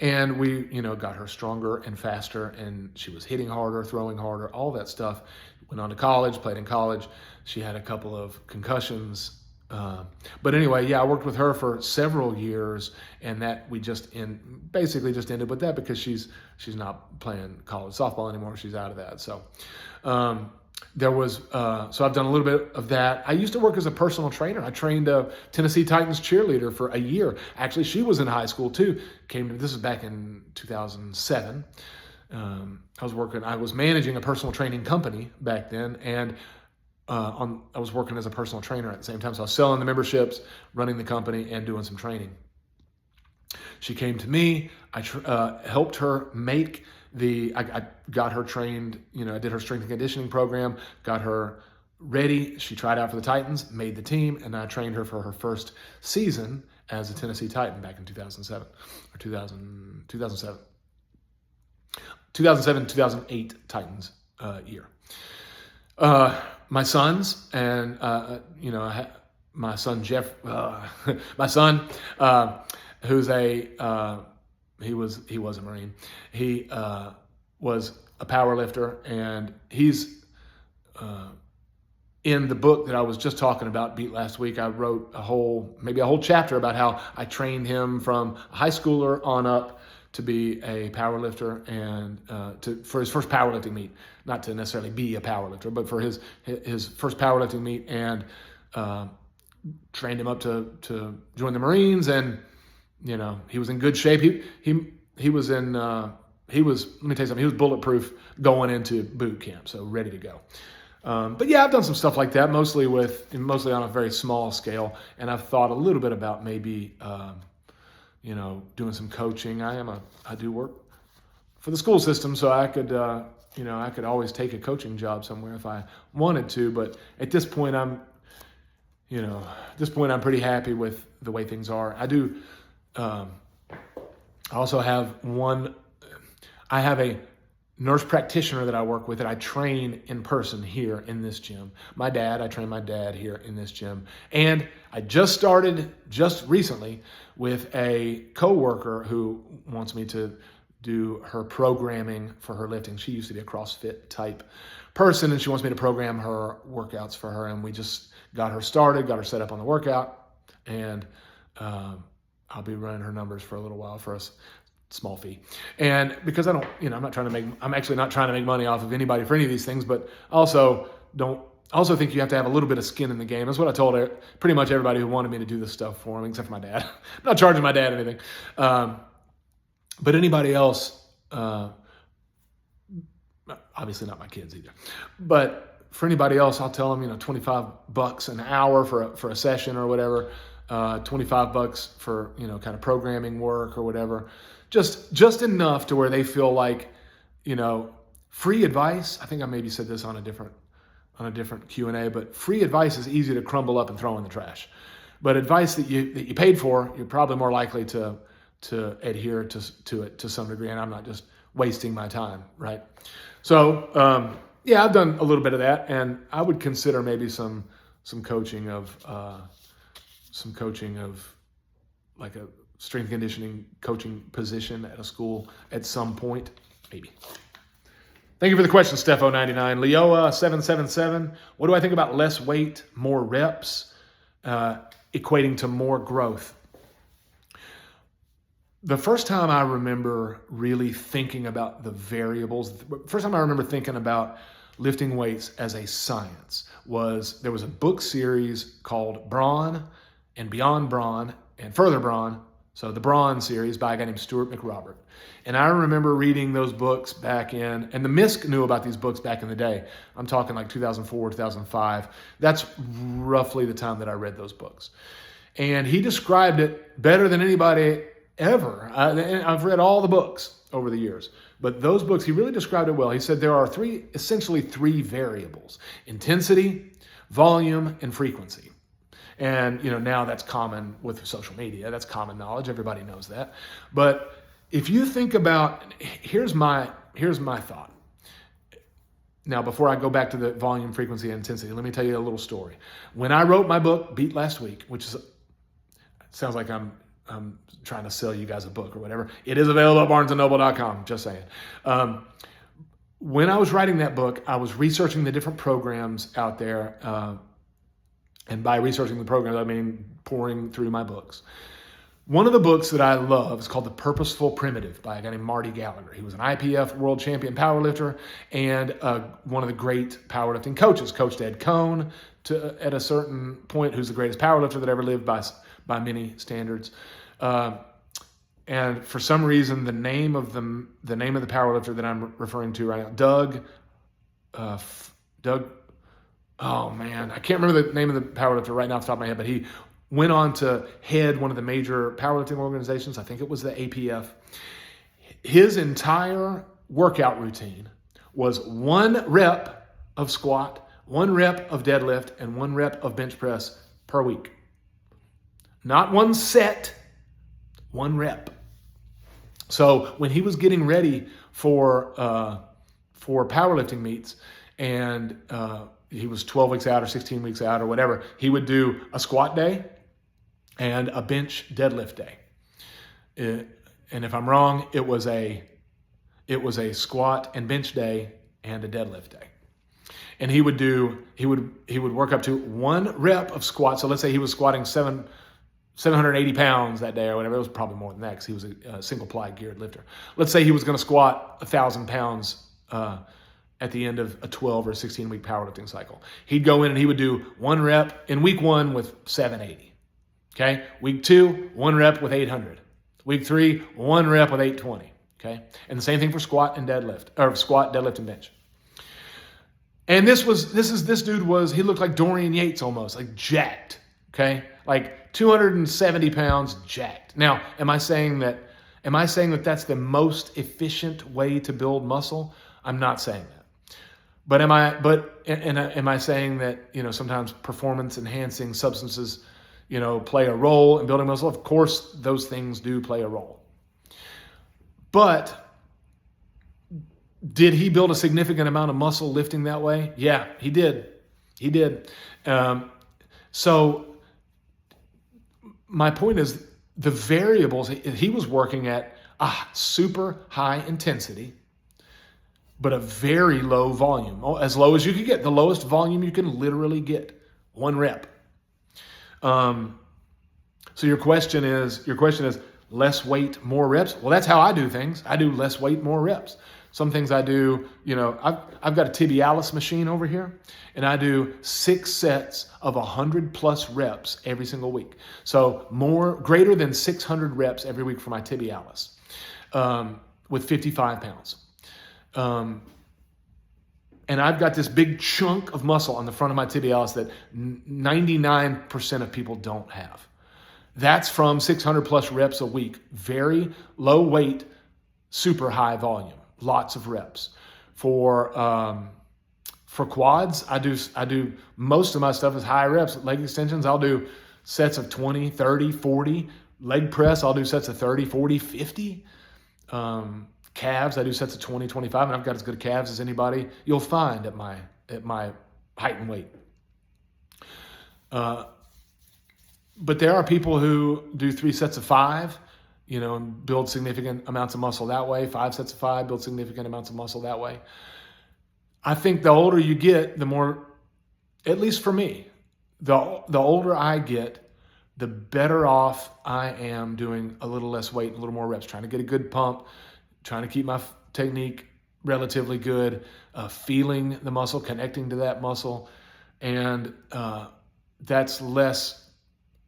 and we got her stronger and faster, and she was hitting harder, throwing harder, all that stuff. Went on to college, played in college. She had a couple of concussions, but anyway, I worked with her for several years, and that we basically just ended with that because she's not playing college softball anymore. She's out of that, so. So I've done a little bit of that. I used to work as a personal trainer. I trained a Tennessee Titans cheerleader for a year. Actually, she was in high school too. This is back in 2007. I was managing a personal training company back then, and I was working as a personal trainer at the same time. So I was selling the memberships, running the company, and doing some training. She came to me. I helped her make I got her trained, I did her strength and conditioning program, got her ready. She tried out for the Titans, made the team, and I trained her for her first season as a Tennessee Titan back in 2007, 2008 Titans year. My sons and, my son, Jeff, who's he was a Marine. He was a power lifter, and he's in the book that I was just talking about, Beat Last Week. I wrote maybe a whole chapter about how I trained him from a high schooler on up to be a power lifter, and for his first powerlifting meet, not to necessarily be a power lifter, but for his first powerlifting meet, and trained him up to join the Marines. And he was in good shape. He was let me tell you something, he was bulletproof going into boot camp, so ready to go. But yeah, I've done some stuff like that, mostly on a very small scale, and I've thought a little bit about maybe, doing some coaching. I do work for the school system, so I could always take a coaching job somewhere if I wanted to, but at this point, I'm pretty happy with the way things are. I also have I have a nurse practitioner that I work with that I train in person here in this gym. I train my dad here in this gym. And I just started just recently with a coworker who wants me to do her programming for her lifting. She used to be a CrossFit type person, and she wants me to program her workouts for her. And we just got her started, got her set up on the workout, and I'll be running her numbers for a little while for us. Small fee. And because I'm actually not trying to make money off of anybody for any of these things, but also think you have to have a little bit of skin in the game. That's what I told pretty much everybody who wanted me to do this stuff for them, except for my dad. I'm not charging my dad anything. But anybody else, obviously not my kids either, but for anybody else, I'll tell them, $25 an hour for a session or whatever, $25 for, kind of programming work or whatever. Just enough to where they feel like, free advice. I think I maybe said this on a different Q&A, but free advice is easy to crumble up and throw in the trash. But advice that you paid for, you're probably more likely to adhere to it to some degree, and I'm not just wasting my time, right? So I've done a little bit of that, and I would consider maybe some coaching of like a strength conditioning coaching position at a school at some point, maybe. Thank you for the question, Steph099. Leoa777, what do I think about less weight, more reps, equating to more growth? The first time I remember really thinking about the variables, first time I remember thinking about lifting weights as a science there was a book series called Brawn and Beyond Brawn and Further Brawn. So the Brawn series by a guy named Stuart McRobert. And I remember reading those books and the MISC knew about these books back in the day. I'm talking like 2004, 2005. That's roughly the time that I read those books. And he described it better than anybody ever. I've read all the books over the years, but those books, he really described it well. He said there are essentially three variables: intensity, volume, and frequency. And, now that's common with social media. That's common knowledge. Everybody knows that. But if you think about, here's my thought. Now, before I go back to the volume, frequency, and intensity, let me tell you a little story. When I wrote my book, Beat Last Week, sounds like I'm trying to sell you guys a book or whatever. It is available at barnesandnoble.com, just saying. When I was writing that book, I was researching the different programs out there. And by researching the programs, I mean pouring through my books. One of the books that I love is called The Purposeful Primitive by a guy named Marty Gallagher. He was an IPF world champion powerlifter and one of the great powerlifting coaches. Coached Ed Cohn at a certain point, who's the greatest powerlifter that ever lived by many standards. And for some reason, the name of the powerlifter that I'm referring to right now, Doug. Oh man, I can't remember the name of the powerlifter right now off the top of my head, but he went on to head one of the major powerlifting organizations. I think it was the APF. His entire workout routine was 1 rep of squat, 1 rep of deadlift, and 1 rep of bench press per week. Not 1 set, 1 rep. So when he was getting ready for powerlifting meets, and he was 12 weeks out or 16 weeks out or whatever, he would do a squat day and a bench deadlift day. And if I'm wrong, it was a squat and bench day and a deadlift day. And he would work up to 1 rep of squat. So let's say he was squatting 780 pounds that day or whatever. It was probably more than that because he was a single ply geared lifter. Let's say he was going to squat 1,000 pounds at the end of a 12 or 16 week powerlifting cycle. He'd go in and he would do 1 rep in week 1 with 780. Okay. Week 2, 1 rep with 800. Week 3, 1 rep with 820. Okay. And the same thing for squat, deadlift, and bench. And this dude he looked like Dorian Yates almost, like jacked. Okay. Like 270 pounds jacked. Now, am I saying that that's the most efficient way to build muscle? I'm not saying that. But am I saying that, sometimes performance enhancing substances, play a role in building muscle? Of course, those things do play a role. But Did he build a significant amount of muscle lifting that way? Yeah, he did. He did. So my point is the variables, he was working at a super high intensity, but a very low volume, as low as you could get, the lowest volume you can literally get, 1 rep. So your question is less weight, more reps. Well, that's how I do things. I do less weight, more reps. Some things I do, I've got a tibialis machine over here, and I do 6 sets of 100 plus reps every single week. So greater than 600 reps every week for my tibialis, with 55 pounds. And I've got this big chunk of muscle on the front of my tibialis that 99% of people don't have. That's from 600 plus reps a week. Very low weight, super high volume, lots of reps. For quads, I do most of my stuff is high reps. Leg extensions, I'll do sets of 20, 30, 40. Leg press, I'll do sets of 30, 40, 50. Calves, I do sets of 20, 25, and I've got as good calves as anybody you'll find at my height and weight. But there are people who do 3 sets of 5, and build significant amounts of muscle that way. 5 sets of 5, build significant amounts of muscle that way. I think the older you get, the more, at least for me, the older I get, the better off I am doing a little less weight, a little more reps, trying to get a good pump, trying to keep my technique relatively good, feeling the muscle, connecting to that muscle, and that's less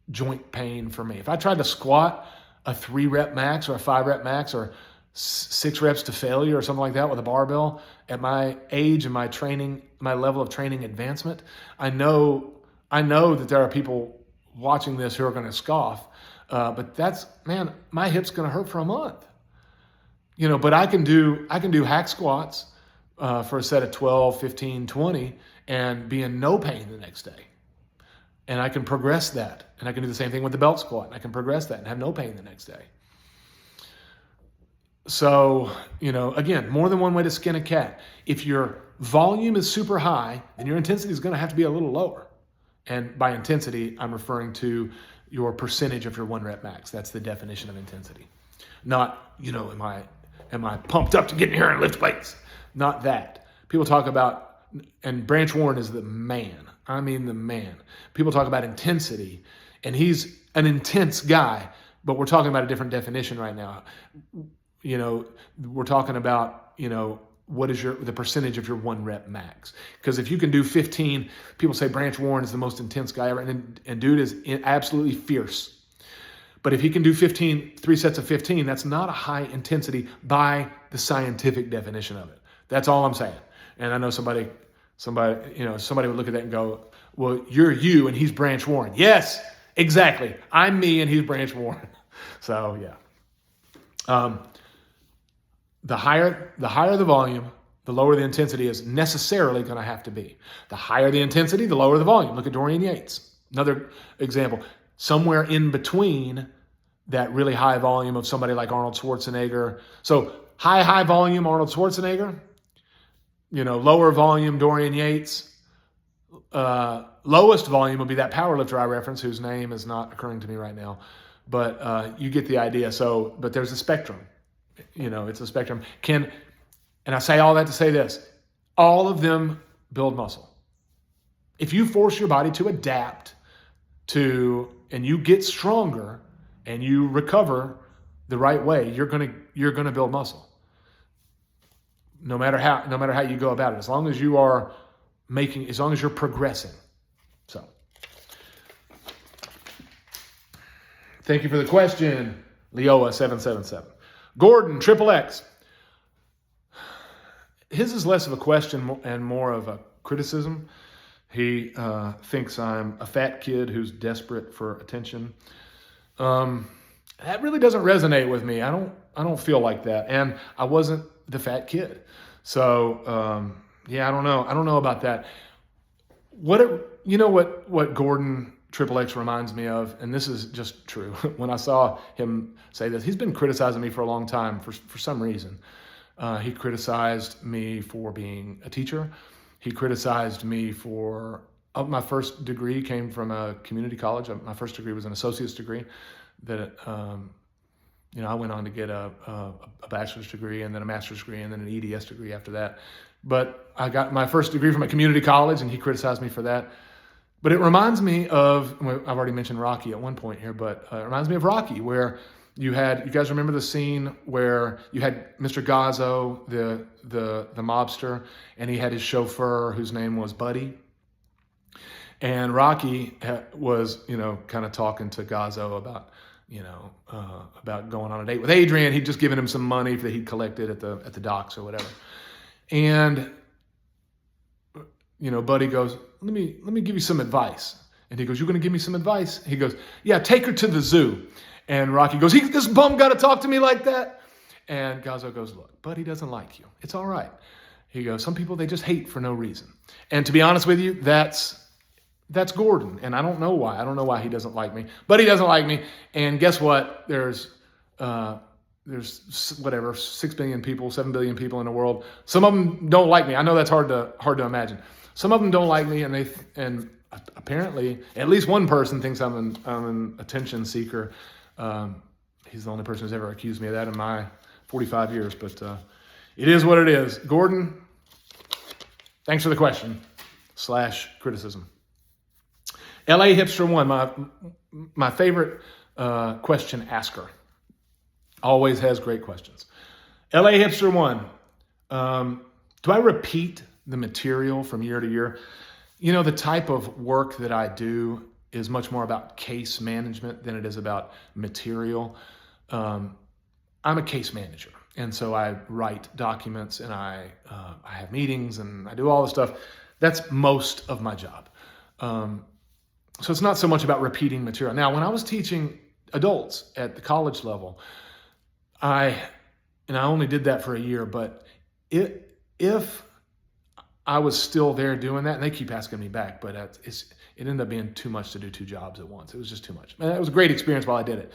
joint pain for me. If I tried to squat a 3 rep max or a 5 rep max or 6 reps to failure or something like that with a barbell, at my age and my training, my level of training advancement, I know that there are people watching this who are going to scoff, but my hip's going to hurt for a month. But I can do hack squats for a set of 12, 15, 20 and be in no pain the next day. And I can progress that. And I can do the same thing with the belt squat. And I can progress that and have no pain the next day. So, again, more than one way to skin a cat. If your volume is super high, then your intensity is going to have to be a little lower. And by intensity, I'm referring to your percentage of your 1 rep max. That's the definition of intensity. Not, am I pumped up to get in here and lift weights? Not that. People talk about, and Branch Warren is the man. I mean the man. People talk about intensity, and he's an intense guy, but we're talking about a different definition right now. We're talking about, what is the percentage of your 1 rep max? Because if you can do 15, people say Branch Warren is the most intense guy ever, and dude is absolutely fierce. But if he can do 3 sets of 15, that's not a high intensity by the scientific definition of it. That's all I'm saying. And I know somebody would look at that and go, well, you're you and he's Branch Warren. Yes, exactly. I'm me and he's Branch Warren. So yeah. The higher the volume, the lower the intensity is necessarily going to have to be. The higher the intensity, the lower the volume. Look at Dorian Yates. Another example. Somewhere in between that really high volume of somebody like Arnold Schwarzenegger. So high volume Arnold Schwarzenegger, lower volume Dorian Yates. Lowest volume would be that powerlifter I reference, whose name is not occurring to me right now. But you get the idea. So, but there's a spectrum. It's a spectrum. And I say all that to say this, all of them build muscle. If you force your body to adapt and you get stronger and you recover the right way, you're gonna build muscle. No matter how you go about it, as long as you're progressing. So, thank you for the question, Leoa777. Gordon, XXX. His is less of a question and more of a criticism. He thinks I'm a fat kid who's desperate for attention. That really doesn't resonate with me. I don't feel like that, and I wasn't the fat kid. So I don't know. I don't know about that. What Gordon XXX reminds me of, and this is just true. When I saw him say this, he's been criticizing me for a long time for some reason. He criticized me for being a teacher. He criticized me for my first degree came from a community college. My first degree was an associate's degree that I went on to get a bachelor's degree and then a master's degree and then an EDS degree after that. But I got my first degree from a community college, and he criticized me for that. But it reminds me of, I've already mentioned Rocky at one point here, but it reminds me of Rocky, where you guys remember the scene where you had Mr. Gazzo, the mobster, and he had his chauffeur whose name was Buddy. And Rocky was, kind of talking to Gazzo about, about going on a date with Adrian. He'd just given him some money that he'd collected at the docks or whatever. And, Buddy goes, let me give you some advice. And he goes, you're going to give me some advice? He goes, yeah, take her to the zoo. And Rocky goes, this bum got to talk to me like that? And Gazzo goes, look, Buddy doesn't like you. It's all right. He goes, some people, they just hate for no reason. And to be honest with you, that's Gordon. And I don't know why. I don't know why he doesn't like me. But he doesn't like me. And guess what? There's whatever, 6 billion people, 7 billion people in the world. Some of them don't like me. I know that's hard to imagine. Some of them don't like me, and apparently at least one person thinks I'm an attention seeker. He's the only person who's ever accused me of that in my 45 years, but it is what it is. Gordon, thanks for the question / criticism. LA Hipster 1, my favorite question asker. Always has great questions. LA Hipster 1, do I repeat the material from year to year? The type of work that I do is much more about case management than it is about material. I'm a case manager, and so I write documents, and I have meetings, and I do all this stuff. That's most of my job. So it's not so much about repeating material. Now, when I was teaching adults at the college level, I only did that for a year, but if I was still there doing that, and they keep asking me back, but it ended up being too much to do 2 jobs at once. It was just too much. And it was a great experience while I did it,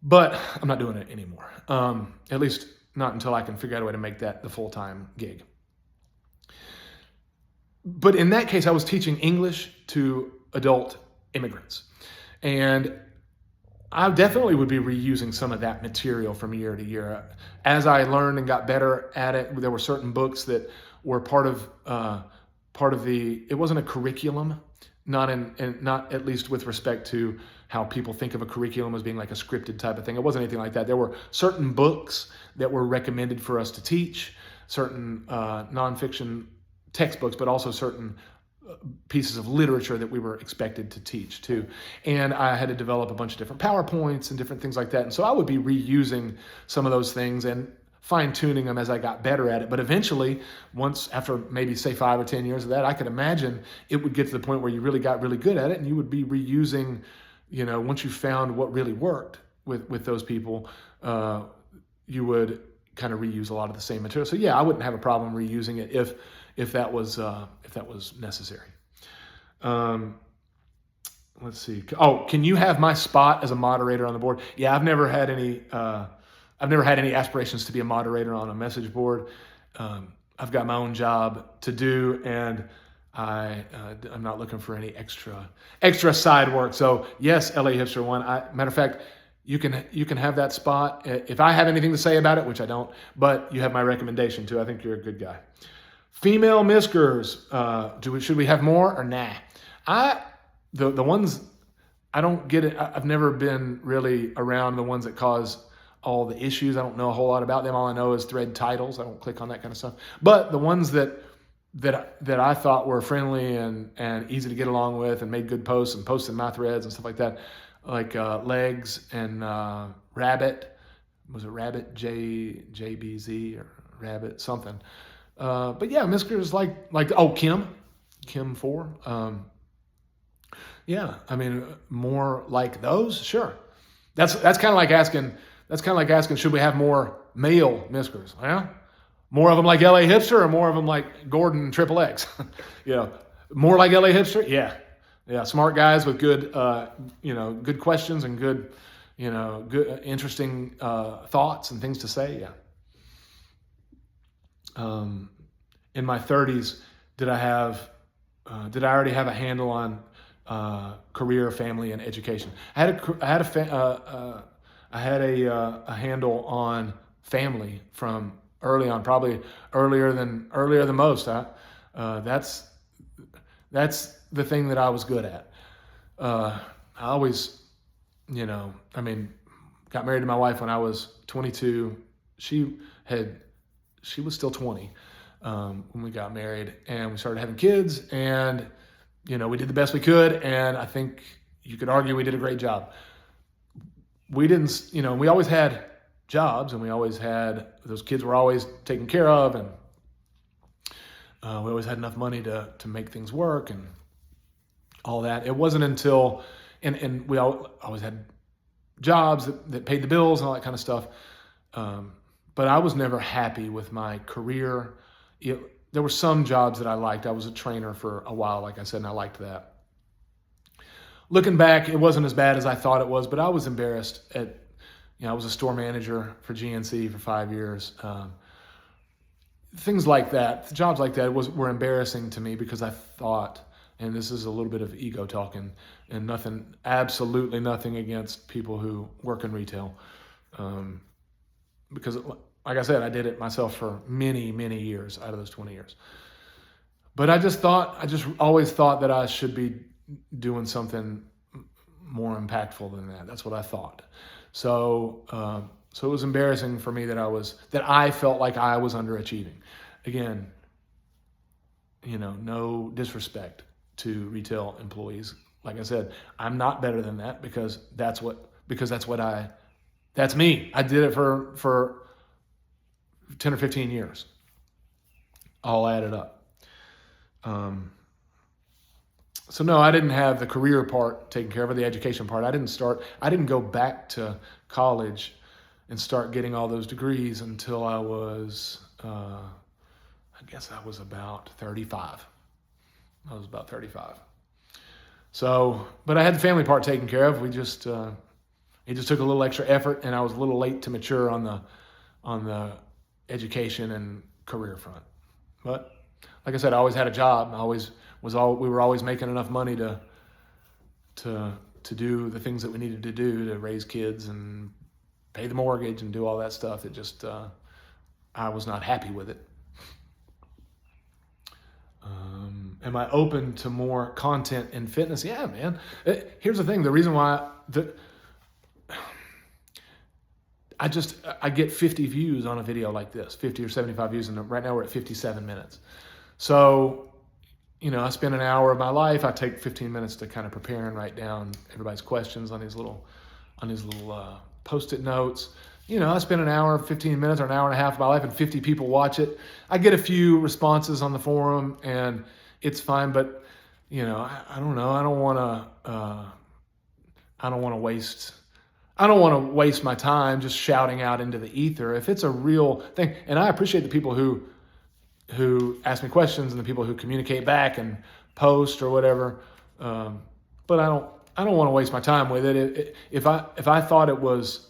but I'm not doing it anymore. At least not until I can figure out a way to make that the full-time gig. But in that case, I was teaching English to adult immigrants, and I definitely would be reusing some of that material from year to year. As I learned and got better at it, there were certain books that were part of the. It wasn't a curriculum, not at least with respect to how people think of a curriculum as being like a scripted type of thing. It wasn't anything like that. There were certain books that were recommended for us to teach, certain nonfiction textbooks, but also certain pieces of literature that we were expected to teach too. And I had to develop a bunch of different PowerPoints and different things like that. And so I would be reusing some of those things and fine-tuning them as I got better at it. But eventually, after maybe say 5 or 10 years of that, I could imagine it would get to the point where you really got really good at it, and you would be reusing, once you found what really worked with those people, you would kind of reuse a lot of the same material. So yeah, I wouldn't have a problem reusing it if that was necessary. Let's see. Oh, can you have my spot as a moderator on the board? Yeah, I've never had any aspirations to be a moderator on a message board. I've got my own job to do, and I'm not looking for any extra side work. So yes, LA Hipster 1. Matter of fact, you can have that spot if I have anything to say about it, which I don't. But you have my recommendation too. I think you're a good guy. Female Miskers. Should we have more or nah? The ones I don't get it. I've never been really around the ones that cause all the issues. I don't know a whole lot about them. All I know is thread titles. I don't click on that kind of stuff. But the ones that I thought were friendly and easy to get along with and made good posts and posted my threads and stuff like that, like Legs and Rabbit. Was it Rabbit JBZ or Rabbit something? But yeah, Miskers like Kim 4. Yeah, I mean, more like those, sure. That's kind of like asking. That's kind of like asking, should we have more male Miskers? Yeah, more of them like LA Hipster, or more of them like Gordon Triple X? More like LA Hipster. Yeah, smart guys with good, good questions and good, good, interesting thoughts and things to say. Yeah. in my 30s, did I already have a handle on career, family, and education? I had a handle on family from early on, probably earlier than most. That's the thing that I was good at. I always, got married to my wife when I was 22. She was still 20 when we got married, and we started having kids, and we did the best we could, and I think you could argue we did a great job. We didn't, we always had jobs, and we always had, those kids were always taken care of, and we always had enough money to make things work and all that. It wasn't until, and we always had jobs that paid the bills and all that kind of stuff. But I was never happy with my career. There were some jobs that I liked. I was a trainer for a while, like I said, and I liked that. Looking back, it wasn't as bad as I thought it was, but I was embarrassed I was a store manager for GNC for 5 years. Things like that, jobs like that were embarrassing to me because I thought, and this is a little bit of ego talking, and absolutely nothing against people who work in retail. Because like I said, I did it myself for many, many years out of those 20 years. But I just always thought that I should be doing something more impactful than that. That's what I thought. So it was embarrassing for me that I felt like I was underachieving. Again, no disrespect to retail employees. Like I said, I'm not better than that because that's me. I did it for 10 or 15 years, all added up. So no, I didn't have the career part taken care of, or the education part. I didn't go back to college and start getting all those degrees until I was, I was about 35. So, but I had the family part taken care of. It just took a little extra effort, and I was a little late to mature on the education and career front. But like I said, I always had a job. We were always making enough money to do the things that we needed to do to raise kids and pay the mortgage and do all that stuff. It just, I was not happy with it. Am I open to more content in fitness? Yeah, man. Here's the thing. The reason why I get 50 views on a video like this, 50 or 75 views, and right now we're at 57 minutes. So, I spend an hour of my life. I take 15 minutes to kind of prepare and write down everybody's questions on these little Post-it notes. I spend an hour, 15 minutes, or an hour and a half of my life, and 50 people watch it. I get a few responses on the forum, and it's fine. But I don't know. I don't want to waste my time just shouting out into the ether. If it's a real thing, and I appreciate the people who ask me questions and the people who communicate back and post or whatever, but I don't want to waste my time with it. If I thought it was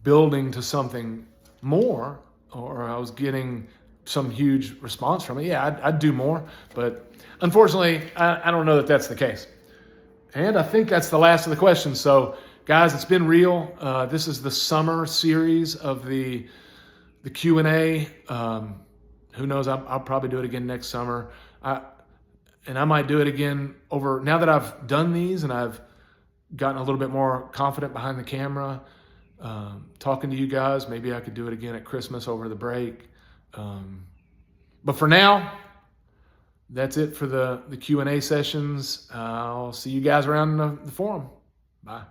building to something more, or I was getting some huge response from it, yeah, I'd do more. But unfortunately, I don't know that that's the case. And I think that's the last of the questions. So guys, it's been real. This is the summer series of the Q&A. Who knows? I'll probably do it again next summer. And I might do it again now that I've done these and I've gotten a little bit more confident behind the camera, talking to you guys. Maybe I could do it again at Christmas over the break. But for now, that's it for the Q&A sessions. I'll see you guys around the forum. Bye.